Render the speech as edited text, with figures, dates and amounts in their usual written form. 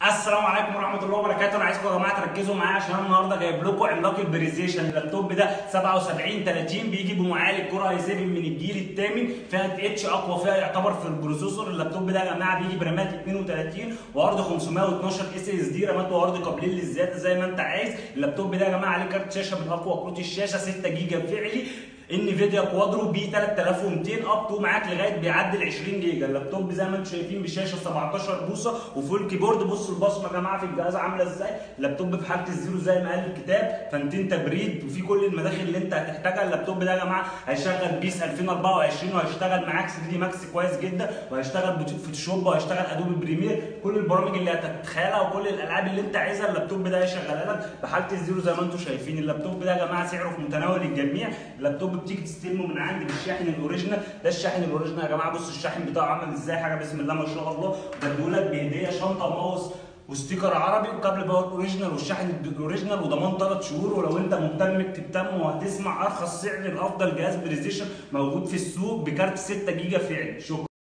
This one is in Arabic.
السلام عليكم ورحمه الله وبركاته. انا عايزكم يا جماعه تركزوا معايا عشان النهارده جايب لكم عملاق البريزيشن. اللابتوب ده 7730 بيجي بمعالج كور اي 7 من الجيل الثامن، فئه اتش اقوى فئه يعتبر في البروسيسور. اللابتوب ده يا جماعه بيجي برامات 32 وعرض 512 اس اس دي، رامات وعرض قابلين للزياده زي ما انت عايز. اللابتوب ده يا جماعه عليه كارت شاشه من اقوى كروت الشاشه 6 جيجا فعلي، انفيديا كوادرو بي 3200 اب تو معاك لغايه بيعدي ال 20 جيجا. اللابتوب زي ما انتم شايفين بشاشه 17 بوصه وفول كيبورد. بصوا البصمه يا جماعه في الجهاز عامله ازاي. اللابتوب في حاله الزيرو زي ما قال الكتاب، فانتين تبريد وفي كل المداخل اللي انت هتحتاجها. اللابتوب ده يا جماعه هيشغل بيس 2024 وهيشتغل معاك 3 دي ماكس كويس جدا، وهيشتغل فوتوشوب وهيشتغل ادوبي بريمير، كل البرامج اللي هتتخيلها وكل الالعاب اللي انت عايزها اللابتوب ده هيشغلها لك بحاله الزيرو زي ما انتم شايفين. اللابتوب ده يا جماعه سعره في متناول الجميع. اللابتوب بتيجي تستلمه من عندي بالشاحن الاوريجينال. ده الشاحن الاوريجينال يا جماعه، بصوا الشاحن بتاعه عامل ازاي، حاجه بسم الله ما شاء الله. بديهولك بهديه شنطه وماوس وستيكر عربي وكابل باور اوريجينال والشاحن الاوريجينال وضمان 3 شهور. ولو انت مهتم تهتم وهتسمع ارخص سعر لافضل جهاز بريزيشن موجود في السوق بكارت 6 جيجا فعلي. شكرا.